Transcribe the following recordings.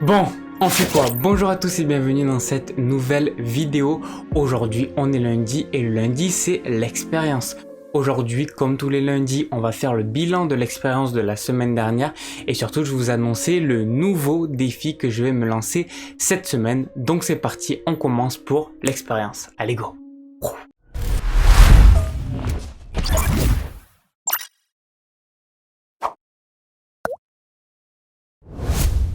Bon, on fait quoi? Bonjour à tous et bienvenue dans cette nouvelle vidéo. Aujourd'hui, on est lundi et le lundi, c'est l'expérience. Aujourd'hui, comme tous les lundis, on va faire le bilan de l'expérience de la semaine dernière et surtout, je vais vous annoncer le nouveau défi que je vais me lancer cette semaine. Donc c'est parti, on commence pour l'expérience. Allez, go!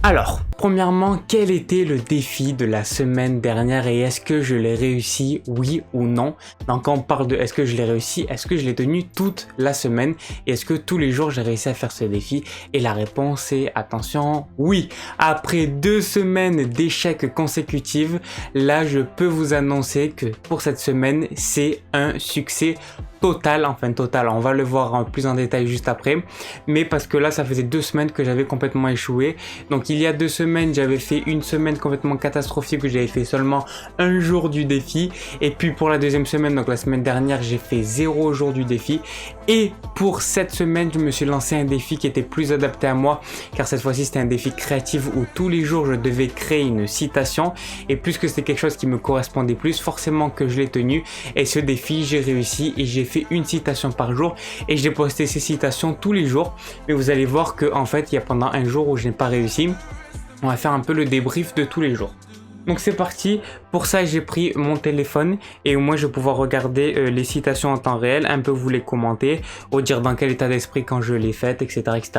Alors, premièrement, quel était le défi de la semaine dernière et est-ce que je l'ai réussi, oui ou non? Donc quand on parle de est-ce que je l'ai réussi, est-ce que je l'ai tenu toute la semaine et est-ce que tous les jours j'ai réussi à faire ce défi? Et la réponse est, attention, oui. Après 2 semaines d'échecs consécutifs, là je peux vous annoncer que pour cette semaine, c'est un succès total, enfin total, on va le voir plus en détail juste après, mais parce que là ça faisait 2 semaines que j'avais complètement échoué. Donc il y a 2 semaines j'avais fait une semaine complètement catastrophique où j'avais fait seulement un jour du défi, et puis pour la deuxième semaine, donc la semaine dernière, j'ai fait 0 jour du défi, et pour cette semaine je me suis lancé un défi qui était plus adapté à moi, car cette fois-ci c'était un défi créatif où tous les jours je devais créer une citation, et puisque c'était quelque chose qui me correspondait plus, forcément que je l'ai tenu, et ce défi j'ai réussi et j'ai fait une citation par jour et j'ai posté ces citations tous les jours. Mais vous allez voir que en fait il y a pendant un jour où je n'ai pas réussi. On va faire un peu le débrief de tous les jours. Donc c'est parti, pour ça j'ai pris mon téléphone et au moins je vais pouvoir regarder les citations en temps réel, un peu vous les commenter, ou dire dans quel état d'esprit quand je les faites, etc., etc.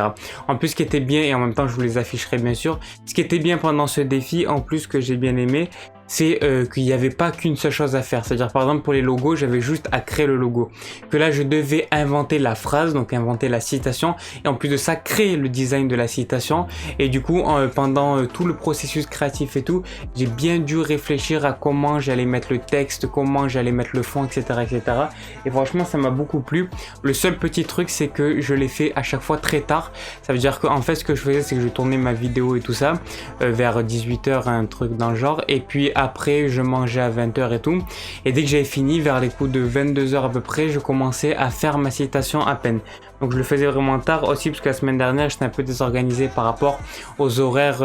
En plus ce qui était bien, et en même temps je vous les afficherai bien sûr, ce qui était bien pendant ce défi, en plus que j'ai bien aimé, c'est qu'il n'y avait pas qu'une seule chose à faire. C'est-à-dire par exemple pour les logos, j'avais juste à créer le logo. Que là je devais inventer la phrase, donc inventer la citation, et en plus de ça créer le design de la citation. Et du coup pendant tout le processus créatif et tout, j'ai bien dû réfléchir à comment j'allais mettre le texte, comment j'allais mettre le fond, etc., etc. Et franchement ça m'a beaucoup plu. Le seul petit truc c'est que je l'ai fait à chaque fois très tard. Ça veut dire qu'en fait ce que je faisais c'est que je tournais ma vidéo et tout ça vers 18h, un truc dans le genre, et puis après je mangeais à 20h et tout, et dès que j'avais fini vers les coups de 22h à peu près, je commençais à faire ma citation à peine. Donc je le faisais vraiment tard aussi parce que la semaine dernière j'étais un peu désorganisé par rapport aux horaires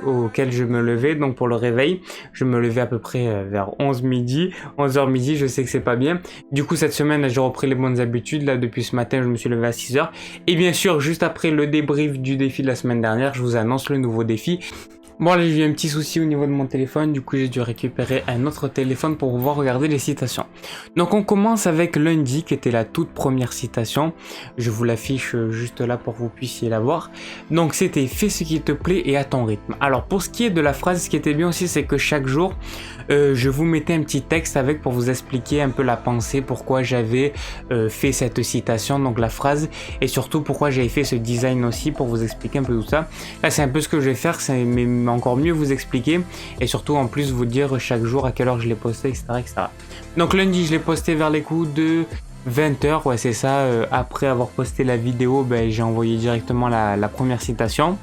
auxquels je me levais. Donc pour le réveil je me levais à peu près vers 11h midi, je sais que c'est pas bien. Du coup cette semaine j'ai repris les bonnes habitudes. Là depuis ce matin je me suis levé à 6h, et bien sûr juste après le débrief du défi de la semaine dernière, je vous annonce le nouveau défi. Bon là j'ai eu un petit souci au niveau de mon téléphone, du coup j'ai dû récupérer un autre téléphone pour pouvoir regarder les citations. Donc on commence avec lundi qui était la toute première citation, je vous l'affiche juste là pour que vous puissiez la voir. Donc c'était « Fais ce qui te plaît et à ton rythme ». Alors pour ce qui est de la phrase, ce qui était bien aussi c'est que chaque jour je vous mettais un petit texte avec pour vous expliquer un peu la pensée, pourquoi j'avais fait cette citation, donc la phrase, et surtout pourquoi j'avais fait ce design aussi pour vous expliquer un peu tout ça. Là c'est un peu ce que je vais faire, c'est encore mieux vous expliquer et surtout en plus vous dire chaque jour à quelle heure je l'ai posté, etc., etc. Donc lundi je l'ai posté vers les coups de 20h, ouais c'est ça, après avoir posté la vidéo, j'ai envoyé directement la première citation.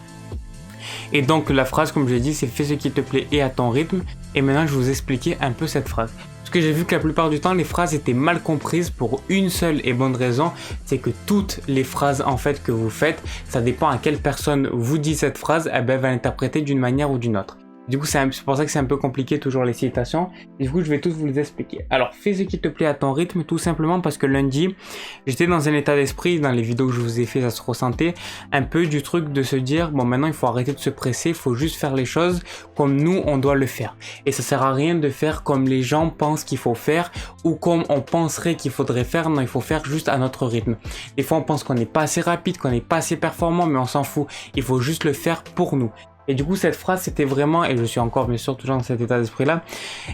Et donc la phrase comme je l'ai dit c'est « Fais ce qui te plaît et à ton rythme ». Et maintenant je vais vous expliquer un peu cette phrase. Parce que j'ai vu que la plupart du temps les phrases étaient mal comprises pour une seule et bonne raison, c'est que toutes les phrases en fait que vous faites, ça dépend à quelle personne vous dit cette phrase, elle va l'interpréter d'une manière ou d'une autre. Du coup c'est pour ça que c'est un peu compliqué toujours les citations, et du coup je vais tous vous les expliquer. Alors fais ce qui te plaît à ton rythme, tout simplement parce que lundi j'étais dans un état d'esprit, dans les vidéos que je vous ai fait ça se ressentait un peu du truc de se dire bon maintenant il faut arrêter de se presser, il faut juste faire les choses comme nous on doit le faire, et ça sert à rien de faire comme les gens pensent qu'il faut faire ou comme on penserait qu'il faudrait faire. Non, il faut faire juste à notre rythme. Des fois on pense qu'on n'est pas assez rapide, qu'on n'est pas assez performant, mais on s'en fout, il faut juste le faire pour nous. Et du coup cette phrase c'était vraiment, et je suis encore bien sûr toujours dans cet état d'esprit là,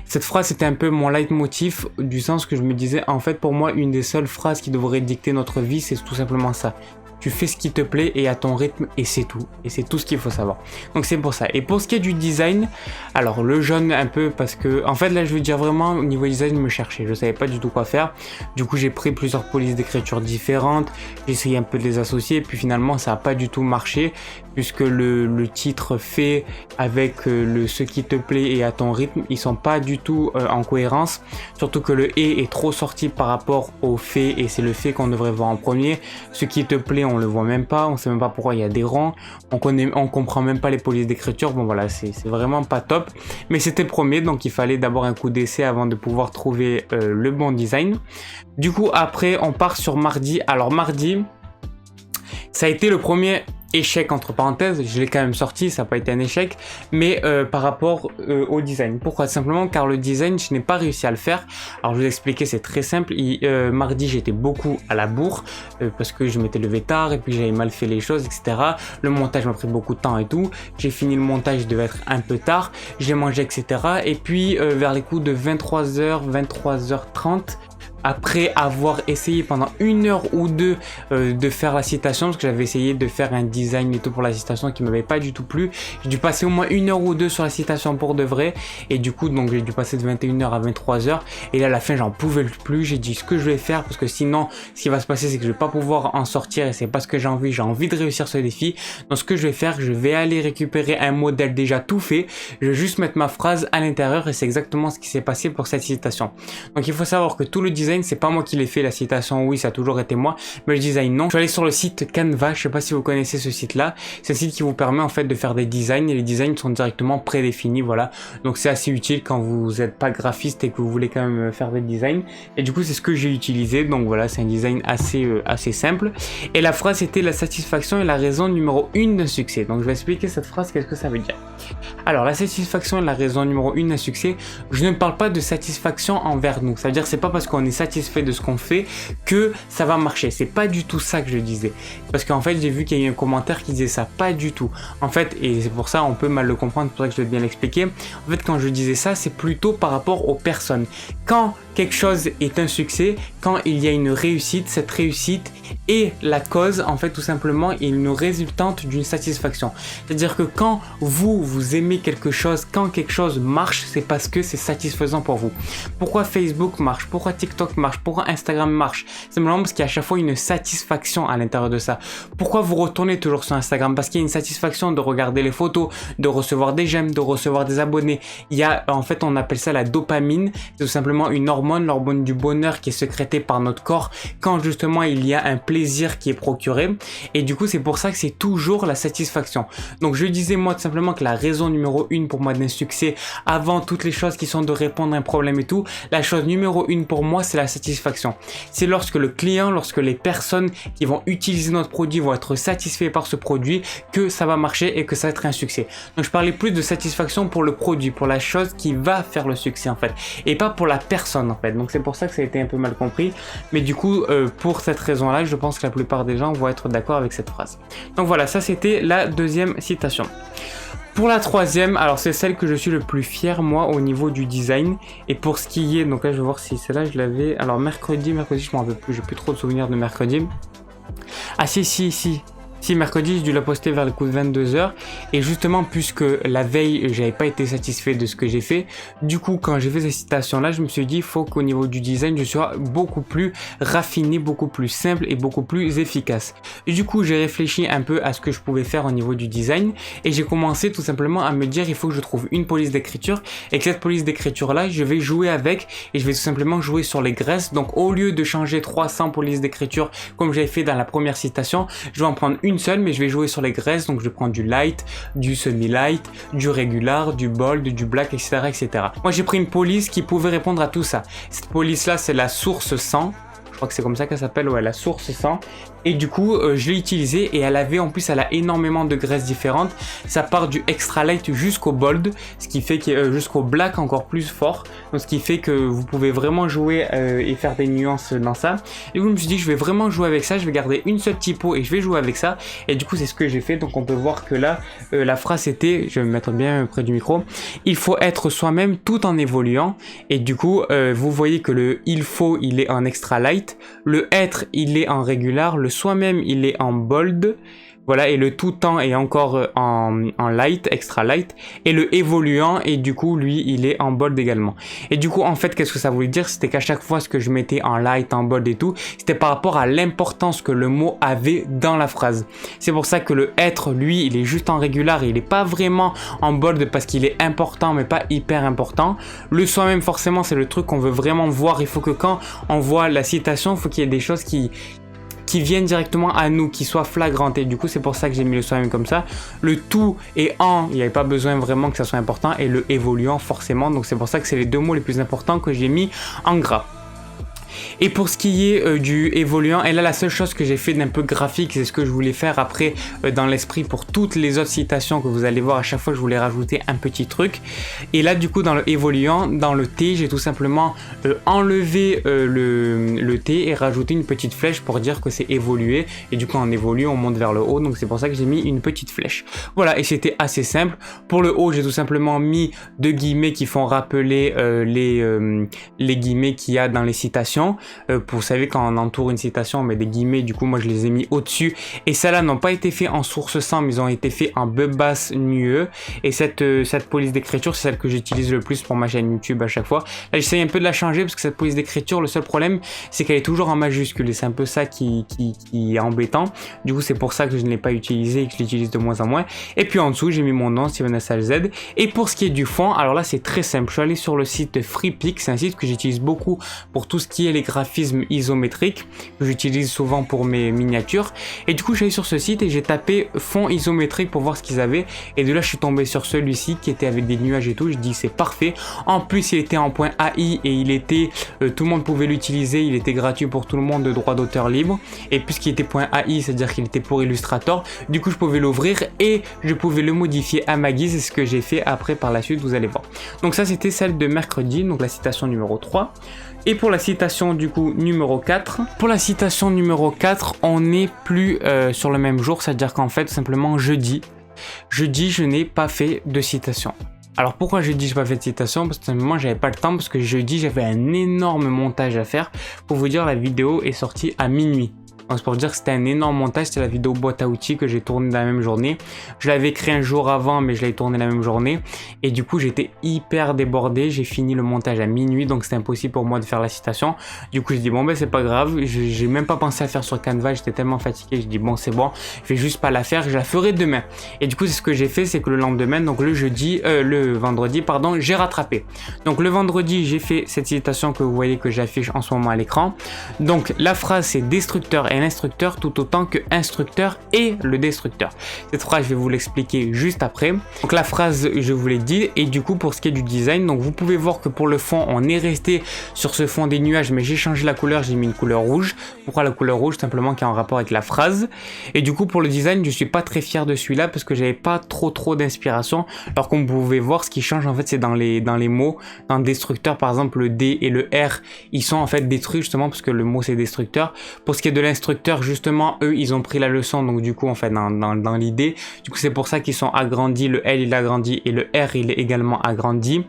cette phrase c'était un peu mon leitmotiv, du sens que je me disais en fait pour moi une des seules phrases qui devrait dicter notre vie c'est tout simplement ça. Tu fais ce qui te plaît et à ton rythme, et c'est tout. Et c'est tout ce qu'il faut savoir. Donc c'est pour ça. Et pour ce qui est du design, alors le jaune un peu parce que, en fait là je veux dire vraiment au niveau design je me cherchais. Je savais pas du tout quoi faire. Du coup j'ai pris plusieurs polices d'écriture différentes. J'ai essayé un peu de les associer. Et puis finalement ça a pas du tout marché. Puisque le titre fait avec le ce qui te plaît et à ton rythme, ils sont pas du tout en cohérence. Surtout que le et est trop sorti par rapport au fait, et c'est le fait qu'on devrait voir en premier. Ce qui te plaît on le voit même pas, on sait même pas pourquoi il y a des rangs, on comprend même pas les polices d'écriture. Bon voilà, c'est vraiment pas top, mais c'était le premier, donc il fallait d'abord un coup d'essai avant de pouvoir trouver le bon design. Du coup après on part sur mardi. Alors mardi, ça a été le premier échec entre parenthèses, je l'ai quand même sorti, ça n'a pas été un échec, mais par rapport au design. Pourquoi? Simplement car le design, je n'ai pas réussi à le faire. Alors je vais vous expliquer, c'est très simple. Mardi, j'étais beaucoup à la bourre parce que je m'étais levé tard et puis j'avais mal fait les choses, etc. Le montage m'a pris beaucoup de temps et tout. J'ai fini le montage, je devais être un peu tard. J'ai mangé, etc. Et puis vers les coups de 23h, 23h30, après avoir essayé pendant 1 heure ou 2 de faire la citation, parce que j'avais essayé de faire un design et tout pour la citation qui m'avait pas du tout plu, j'ai dû passer au moins 1 heure ou 2 sur la citation pour de vrai, et du coup donc j'ai dû passer de 21h à 23h, et là à la fin j'en pouvais plus, j'ai dit ce que je vais faire, parce que sinon ce qui va se passer c'est que je vais pas pouvoir en sortir, et c'est pas ce que j'ai envie de réussir ce défi. Donc ce que je vais faire, je vais aller récupérer un modèle déjà tout fait, je vais juste mettre ma phrase à l'intérieur, et c'est exactement ce qui s'est passé pour cette citation. Donc il faut savoir que tout le design, c'est pas moi qui l'ai fait, la citation, oui, ça a toujours été moi, mais le design, non. Je suis allé sur le site Canva, je sais pas si vous connaissez ce site-là. C'est un site qui vous permet en fait de faire des designs, et les designs sont directement prédéfinis, voilà. Donc c'est assez utile quand vous n'êtes pas graphiste et que vous voulez quand même faire des designs. Et du coup, c'est ce que j'ai utilisé. Donc voilà, c'est un design assez simple. Et la phrase était: la satisfaction est la raison numéro 1 d'un succès. Donc je vais expliquer cette phrase, qu'est-ce que ça veut dire. Alors la satisfaction est la raison numéro 1 d'un succès. Je ne parle pas de satisfaction envers nous. Ça veut dire que c'est pas parce qu'on est satisfait de ce qu'on fait que ça va marcher. C'est pas du tout ça que je disais. Parce qu'en fait, j'ai vu qu'il y a eu un commentaire qui disait ça. Pas du tout. En fait, et c'est pour ça, on peut mal le comprendre, c'est pour ça que je vais bien l'expliquer. En fait, quand je disais ça, c'est plutôt par rapport aux personnes. Quand quelque chose est un succès, quand il y a une réussite, cette réussite est la cause, en fait, tout simplement, est une résultante d'une satisfaction. C'est-à-dire que quand vous aimez quelque chose, quand quelque chose marche, c'est parce que c'est satisfaisant pour vous. Pourquoi Facebook marche? Pourquoi TikTok marche? Pourquoi Instagram marche? Simplement parce qu'il y a à chaque fois une satisfaction à l'intérieur de ça. Pourquoi vous retournez toujours sur Instagram? Parce qu'il y a une satisfaction de regarder les photos, de recevoir des j'aime, de recevoir des abonnés. Il y a, en fait, on appelle ça la dopamine. C'est tout simplement une hormone, l'hormone du bonheur qui est sécrétée par notre corps quand justement il y a un plaisir qui est procuré. Et du coup, c'est pour ça que c'est toujours la satisfaction. Donc je disais moi tout simplement que la raison numéro 1 pour moi d'un succès, avant toutes les choses qui sont de répondre à un problème et tout, la chose numéro 1 pour moi, c'est la satisfaction. C'est lorsque le client, lorsque les personnes qui vont utiliser notre produit vont être satisfaits par ce produit, que ça va marcher et que ça va être un succès. Donc je parlais plus de satisfaction pour le produit, pour la chose qui va faire le succès en fait, et pas pour la personne en fait. Donc c'est pour ça que ça a été un peu mal compris, mais du coup pour cette raison là, je pense que la plupart des gens vont être d'accord avec cette phrase. Donc voilà, ça c'était la deuxième citation. Pour la troisième, alors c'est celle que je suis le plus fier moi au niveau du design, et pour ce qui est, donc là je vais voir si celle-là je l'avais, alors mercredi je m'en rappelle plus, j'ai plus trop de souvenirs de mercredi. Ah si, mercredi, j'ai dû la poster vers le coup de 22h. Et justement, puisque la veille, j'avais pas été satisfait de ce que j'ai fait, du coup, quand j'ai fait cette citation-là, je me suis dit, il faut qu'au niveau du design, je sois beaucoup plus raffiné, beaucoup plus simple et beaucoup plus efficace. Et du coup, j'ai réfléchi un peu à ce que je pouvais faire au niveau du design. Et j'ai commencé tout simplement à me dire, il faut que je trouve une police d'écriture. Et que cette police d'écriture-là, je vais jouer avec. Et je vais tout simplement jouer sur les graisses. Donc, au lieu de changer 300 polices d'écriture, comme j'avais fait dans la première citation, je vais en prendre une seule, mais je vais jouer sur les graisses. Donc je vais prendre du light, du semi-light, du regular, du bold, du black, etc. Moi j'ai pris une police qui pouvait répondre à tout ça. Cette police là, c'est la source 100. Je crois que c'est comme ça qu'elle s'appelle, ouais, la source 100. Et du coup, je l'ai utilisée, et elle a énormément de graisses différentes. Ça part du extra light jusqu'au bold, ce qui fait que jusqu'au black encore plus fort. Donc ce qui fait que vous pouvez vraiment jouer et faire des nuances dans ça. Et vous, je me suis dit, je vais vraiment jouer avec ça. Je vais garder une seule typo et je vais jouer avec ça. Et du coup, c'est ce que j'ai fait. Donc on peut voir que là, la phrase était, je vais me mettre bien près du micro, il faut être soi-même tout en évoluant. Et du coup, vous voyez que le il faut, il est en extra light. Le être, il est en régular. Le soi-même, il est en bold. Voilà, et le tout temps est encore en light, extra light, et le évoluant, et du coup, lui, il est en bold également. Et du coup, en fait, qu'est-ce que ça voulait dire? C'était qu'à chaque fois, ce que je mettais en light, en bold et tout, c'était par rapport à l'importance que le mot avait dans la phrase. C'est pour ça que le être, lui, il est juste en régular, il est pas vraiment en bold parce qu'il est important, mais pas hyper important. Le soi-même, forcément, c'est le truc qu'on veut vraiment voir. Il faut que quand on voit la citation, il faut qu'il y ait des choses qui qui viennent directement à nous, qui soient flagrantes. Et du coup, c'est pour ça que j'ai mis le soi-même comme ça. Le tout et en, il n'y avait pas besoin vraiment que ça soit important, et le évoluant forcément. Donc c'est pour ça que c'est les deux mots les plus importants que j'ai mis en gras. Et pour ce qui est du évoluant, et là la seule chose que j'ai fait d'un peu graphique, c'est ce que je voulais faire après dans l'esprit pour toutes les autres citations que vous allez voir. À chaque fois je voulais rajouter un petit truc. Et là du coup dans le évoluant, dans le T, j'ai tout simplement enlevé le T et rajouté une petite flèche pour dire que c'est évolué. Et du coup en évolue on monte vers le haut, donc c'est pour ça que j'ai mis une petite flèche. Voilà, et c'était assez simple. Pour le haut j'ai tout simplement mis deux guillemets qui font rappeler les guillemets qu'il y a dans les citations. Vous savez, quand on entoure une citation on met des guillemets, du coup moi je les ai mis au dessus, et celles-là n'ont pas été faits en source 100 mais ils ont été faits en bebas NUE. Et cette police d'écriture c'est celle que j'utilise le plus pour ma chaîne YouTube à chaque fois. Là j'essaye un peu de la changer parce que cette police d'écriture, le seul problème c'est qu'elle est toujours en majuscule et c'est un peu ça qui est embêtant. Du coup c'est pour ça que je ne l'ai pas utilisé et que je l'utilise de moins en moins. Et puis en dessous j'ai mis mon nom, Steven SHZ. Et pour ce qui est du fond, alors là c'est très simple, je suis allé sur le site FreePic, c'est un site que j'utilise beaucoup pour tout ce qui est les graphismes isométriques, que j'utilise souvent pour mes miniatures. Et du coup je suis allé sur ce site et j'ai tapé fond isométrique pour voir ce qu'ils avaient, et de là je suis tombé sur celui-ci qui était avec des nuages et tout. Je dis c'est parfait, en plus il était en .ai et il était tout le monde pouvait l'utiliser, il était gratuit pour tout le monde, de droit d'auteur libre, et puisqu'il était .ai c'est à dire qu'il était pour Illustrator, du coup je pouvais l'ouvrir et je pouvais le modifier à ma guise. C'est ce que j'ai fait après par la suite, vous allez voir. Donc ça c'était celle de mercredi, donc la citation numéro 3. Et pour la citation du coup numéro 4, pour la citation numéro 4, on n'est plus sur le même jour, c'est-à-dire qu'en fait tout simplement jeudi je n'ai pas fait de citation. Alors pourquoi jeudi j'ai pas fait de citation? Parce que tout simplement j'avais pas le temps, parce que jeudi j'avais un énorme montage à faire. Pour vous dire, la vidéo est sortie à minuit. Donc c'est pour dire que c'était un énorme montage, c'était la vidéo boîte à outils que j'ai tournée dans la même journée. Je l'avais créé un jour avant mais je l'avais tournée la même journée. Et du coup j'étais hyper débordé, j'ai fini le montage à minuit, donc c'était impossible pour moi de faire la citation. Du coup j'ai dit bon ben c'est pas grave, j'ai même pas pensé à faire sur Canva, j'étais tellement fatigué, j'ai dit bon c'est bon, je vais juste pas la faire, je la ferai demain. Et du coup c'est ce que j'ai fait, c'est que le lendemain, donc le vendredi pardon, j'ai rattrapé. Donc le vendredi j'ai fait cette citation que vous voyez que j'affiche en ce moment à l'écran. Donc la phrase c'est destructeur et l'instructeur tout autant que instructeur et le destructeur. Cette phrase je vais vous l'expliquer juste après. Donc la phrase je vous l'ai dit. Et du coup pour ce qui est du design, donc vous pouvez voir que pour le fond on est resté sur ce fond des nuages, mais j'ai changé la couleur, j'ai mis une couleur rouge. Pourquoi la couleur rouge? Simplement qui est en rapport avec la phrase. Et du coup pour le design je suis pas très fier de celui-là parce que j'avais pas trop d'inspiration. Alors comme vous pouvez voir, ce qui change en fait c'est dans les mots. Dans destructeur par exemple, le D et le R ils sont en fait détruits justement parce que le mot c'est destructeur. Pour ce qui est de l'instructeur, justement eux ils ont pris la leçon, donc du coup en fait dans l'idée, du coup c'est pour ça qu'ils sont agrandis, le L il est agrandi et le R il est également agrandi.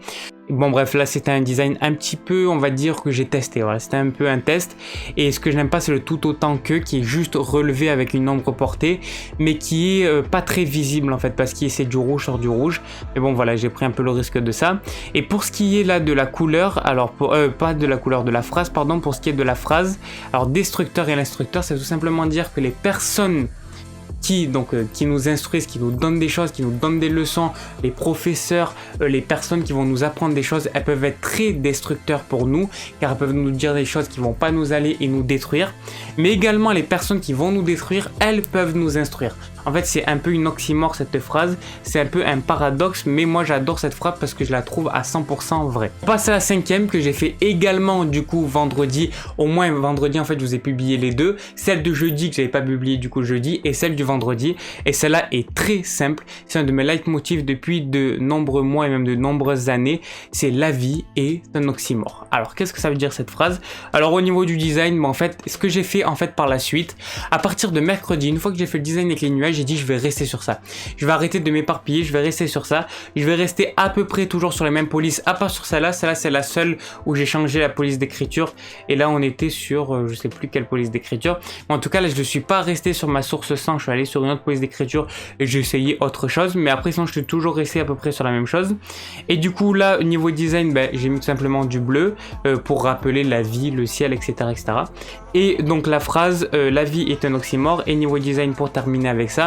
Bon bref, là c'était un design un petit peu, on va dire que j'ai testé, voilà, c'était un peu un test. Et ce que je n'aime pas c'est le tout autant que, qui est juste relevé avec une ombre portée, mais qui est pas très visible en fait, parce qu'il c'est du rouge sur du rouge. Mais bon voilà, j'ai pris un peu le risque de ça. Et pour ce qui est là de la couleur, alors pas de la couleur de la phrase, pardon, pour ce qui est de la phrase, alors destructeur et l'instructeur, c'est tout simplement dire que les personnes qui nous instruisent, qui nous donnent des choses, qui nous donnent des leçons, les professeurs, les personnes qui vont nous apprendre des choses, elles peuvent être très destructeurs pour nous, car elles peuvent nous dire des choses qui vont pas nous aller et nous détruire. Mais également les personnes qui vont nous détruire, elles peuvent nous instruire. En fait c'est un peu une oxymore cette phrase, c'est un peu un paradoxe, mais moi j'adore cette phrase parce que je la trouve à 100% vraie. On passe à la cinquième que j'ai fait également du coup vendredi, au moins vendredi en fait je vous ai publié les deux, celle de jeudi que j'avais pas publié du coup jeudi et celle du vendredi, et celle-là est très simple, c'est un de mes leitmotifs depuis de nombreux mois et même de nombreuses années, c'est la vie est un oxymore. Alors qu'est-ce que ça veut dire cette phrase? Alors au niveau du design, en fait ce que j'ai fait en fait par la suite, à partir de mercredi, une fois que j'ai fait le design avec les nuages, j'ai dit je vais rester sur ça, je vais arrêter de m'éparpiller, je vais rester sur ça, je vais rester à peu près toujours sur les mêmes polices, à part sur celle-là c'est la seule où j'ai changé la police d'écriture, et là on était sur je sais plus quelle police d'écriture, mais en tout cas là je ne suis pas resté sur ma source 100, je suis allé sur une autre police d'écriture et j'ai essayé autre chose, mais après sinon je suis toujours resté à peu près sur la même chose. Et du coup là au niveau design, j'ai mis tout simplement du bleu pour rappeler la vie, le ciel, etc. Et donc la phrase la vie est un oxymore, et niveau design pour terminer avec ça,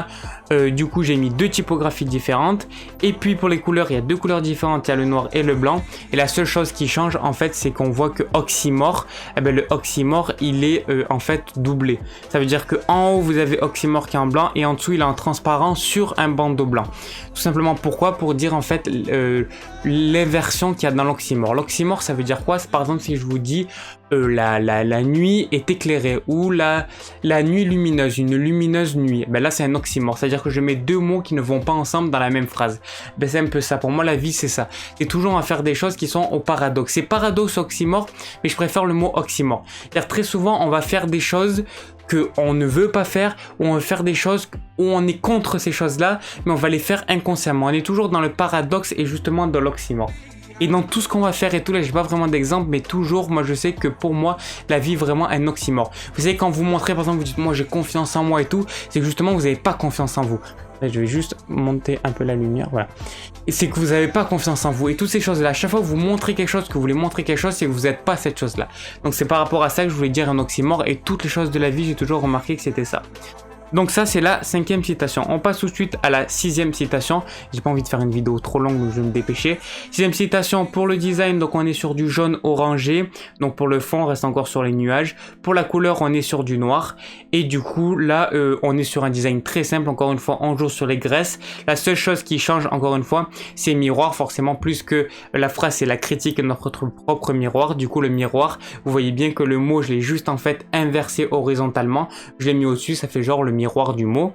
là, du coup j'ai mis deux typographies différentes. Et puis pour les couleurs, il y a deux couleurs différentes, il y a le noir et le blanc. Et la seule chose qui change en fait, c'est qu'on voit que Oxymore, eh ben, le Oxymore il est en fait doublé. Ça veut dire que en haut vous avez Oxymore qui est en blanc et en dessous il est en transparent sur un bandeau blanc. Tout simplement pourquoi? Pour dire en fait les versions qu'il y a dans l'Oxymore. L'Oxymore ça veut dire quoi? C'est par exemple si je vous dis la nuit est éclairée ou la nuit lumineuse, une lumineuse nuit. Ben là c'est un oxymore, c'est-à-dire que je mets deux mots qui ne vont pas ensemble dans la même phrase. Ben c'est un peu ça, pour moi la vie c'est ça. C'est toujours à faire des choses qui sont au paradoxe. C'est paradoxe oxymore, mais je préfère le mot oxymore. C'est-à-dire très souvent on va faire des choses qu'on ne veut pas faire, ou on veut faire des choses où on est contre ces choses-là, mais on va les faire inconsciemment. On est toujours dans le paradoxe et justement dans l'oxymore. Et dans tout ce qu'on va faire et tout, là j'ai pas vraiment d'exemple, mais toujours, moi je sais que pour moi, la vie est vraiment un oxymore. Vous savez, quand vous montrez, par exemple, vous dites moi j'ai confiance en moi et tout, c'est que justement vous n'avez pas confiance en vous. Là, je vais juste monter un peu la lumière, voilà. Et c'est que vous n'avez pas confiance en vous. Et toutes ces choses-là, à chaque fois que vous montrez quelque chose, que vous voulez montrer quelque chose, c'est que vous n'êtes pas cette chose-là. Donc c'est par rapport à ça que je voulais dire un oxymore, et toutes les choses de la vie, j'ai toujours remarqué que c'était ça. Donc ça c'est la 5e citation. On passe tout de suite à la 6e citation. J'ai pas envie de faire une vidéo trop longue donc je vais me dépêcher. 6e citation pour le design, donc on est sur du jaune orangé. Donc pour le fond on reste encore sur les nuages. Pour la couleur on est sur du noir. Et du coup là on est sur un design très simple. Encore une fois on joue sur les graisses. La seule chose qui change encore une fois c'est miroir. Forcément plus que la phrase c'est la critique de notre propre miroir. Du coup le miroir, vous voyez bien que le mot je l'ai juste en fait inversé horizontalement. Je l'ai mis au-dessus, ça fait genre le miroir du mot.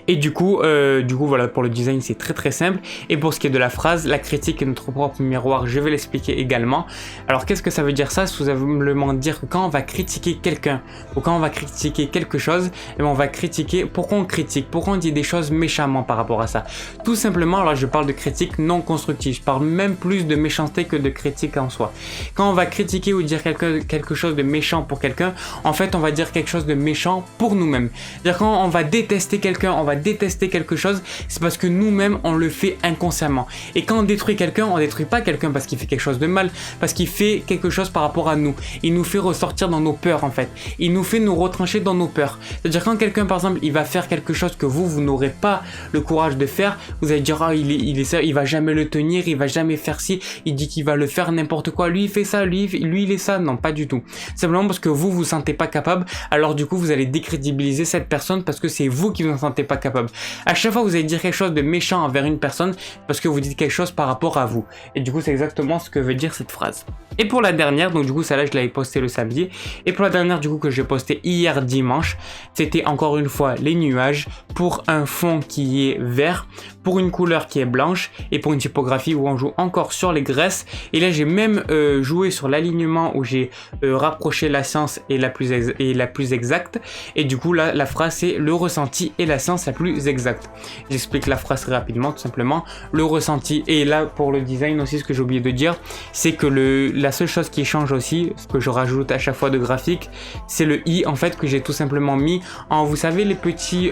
Et du coup voilà, pour le design c'est très simple. Et pour ce qui est de la phrase, la critique est notre propre miroir, je vais l'expliquer également. Alors qu'est-ce que ça veut dire ça? C'est tout simplement dire que quand on va critiquer quelqu'un ou quand on va critiquer quelque chose, et on va critiquer. Pourquoi on critique? Pourquoi on dit des choses méchamment par rapport à ça? Tout simplement, alors je parle de critique non constructive, je parle même plus de méchanceté que de critique en soi. Quand on va critiquer ou dire quelque chose de méchant pour quelqu'un, en fait on va dire quelque chose de méchant pour nous-mêmes. C'est-à-dire quand on va détester quelqu'un, on va détester quelque chose, c'est parce que nous-mêmes on le fait inconsciemment. Et quand on détruit quelqu'un, on détruit pas quelqu'un parce qu'il fait quelque chose de mal, parce qu'il fait quelque chose par rapport à nous. Il nous fait ressortir dans nos peurs en fait. Il nous fait nous retrancher dans nos peurs. C'est-à-dire quand quelqu'un par exemple il va faire quelque chose que vous n'aurez pas le courage de faire, vous allez dire ah il va jamais le tenir, il va jamais faire ci, il dit qu'il va le faire n'importe quoi, lui il fait ça, lui il est ça. Non, pas du tout. Simplement parce que vous sentez pas capable, alors du coup vous allez décrédibiliser cette personne parce que c'est vous qui vous en sentez pas capable. À chaque fois que vous allez dire quelque chose de méchant envers une personne, parce que vous dites quelque chose par rapport à vous. Et du coup c'est exactement ce que veut dire cette phrase. Et pour la dernière, donc du coup celle-là je l'avais postée le samedi, et pour la dernière du coup que j'ai postée hier dimanche, c'était encore une fois les nuages, pour un fond qui est vert, pour une couleur qui est blanche, et pour une typographie où on joue encore sur les graisses. Et là j'ai même joué sur l'alignement où j'ai rapproché la science et la plus exacte, et du coup là la phrase c'est le ressenti et la science la plus exacte. J'explique la phrase très rapidement, tout simplement. Le ressenti, et là pour le design aussi ce que j'ai oublié de dire, c'est que la seule chose qui change aussi, ce que je rajoute à chaque fois de graphique, c'est le i en fait que j'ai tout simplement mis en, vous savez les petits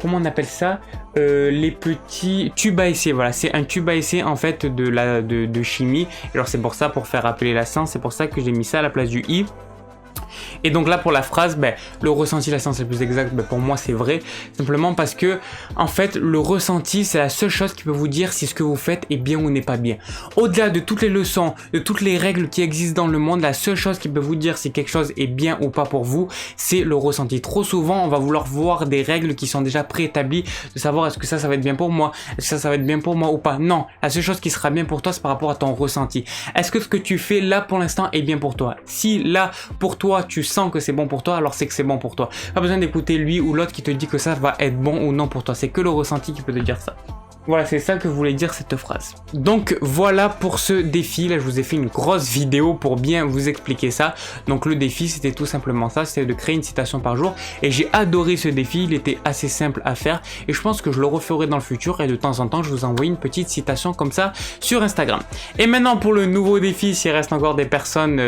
comment on appelle ça, les petits tubes à essai. Voilà, c'est un tube à essai en fait de chimie. Alors c'est pour ça, pour faire appeler la science, c'est pour ça que j'ai mis ça à la place du i. Et donc là pour la phrase, le ressenti, la science est plus exacte, pour moi c'est vrai, simplement parce que en fait le ressenti c'est la seule chose qui peut vous dire si ce que vous faites est bien ou n'est pas bien. Au-delà de toutes les leçons, de toutes les règles qui existent dans le monde, la seule chose qui peut vous dire si quelque chose est bien ou pas pour vous, c'est le ressenti. Trop souvent on va vouloir voir des règles qui sont déjà préétablies, de savoir est-ce que ça va être bien pour moi, est-ce que ça va être bien pour moi ou pas. Non, la seule chose qui sera bien pour toi c'est par rapport à ton ressenti. Est-ce que ce que tu fais là pour l'instant est bien pour toi? Si là pour toi tu sens que c'est bon pour toi, alors c'est que c'est bon pour toi. Pas besoin d'écouter lui ou l'autre qui te dit que ça va être bon ou non pour toi. C'est que le ressenti qui peut te dire ça. Voilà, c'est ça que voulait dire cette phrase. Donc voilà pour ce défi, là je vous ai fait une grosse vidéo pour bien vous expliquer ça. Donc le défi c'était tout simplement ça, c'était de créer une citation par jour. Et j'ai adoré ce défi, il était assez simple à faire. Et je pense que je le referai dans le futur et de temps en temps je vous envoie une petite citation comme ça sur Instagram. Et maintenant pour le nouveau défi, s'il reste encore des personnes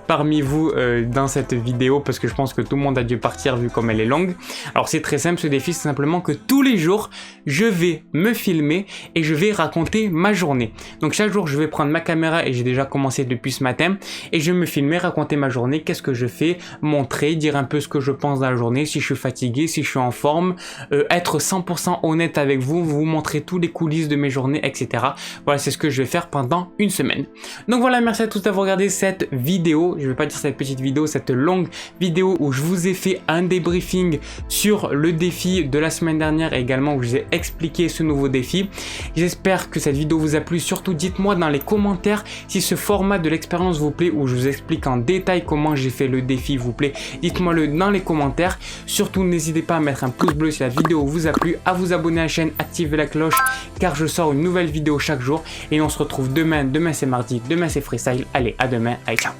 parmi vous dans cette vidéo, parce que je pense que tout le monde a dû partir vu comme elle est longue. Alors c'est très simple, ce défi c'est simplement que tous les jours je vais me filmer filmer et je vais raconter ma journée. Donc chaque jour je vais prendre ma caméra et j'ai déjà commencé depuis ce matin et je vais me filmer, raconter ma journée, qu'est-ce que je fais, montrer, dire un peu ce que je pense dans la journée, si je suis fatigué, si je suis en forme, être 100% honnête avec vous, vous montrer tous les coulisses de mes journées, etc. Voilà, c'est ce que je vais faire pendant une semaine. Donc voilà, merci à tous d'avoir regardé cette vidéo, je vais pas dire cette petite vidéo, cette longue vidéo où je vous ai fait un débriefing sur le défi de la semaine dernière et également où je vous ai expliqué ce nouveau défi. J'espère que cette vidéo vous a plu, surtout dites-moi dans les commentaires si ce format de l'expérience vous plaît où je vous explique en détail comment j'ai fait le défi vous plaît, dites-moi le dans les commentaires. Surtout n'hésitez pas à mettre un pouce bleu si la vidéo vous a plu, à vous abonner à la chaîne, activer la cloche car je sors une nouvelle vidéo chaque jour et on se retrouve demain c'est mardi, demain c'est freestyle, allez à demain, allez ciao.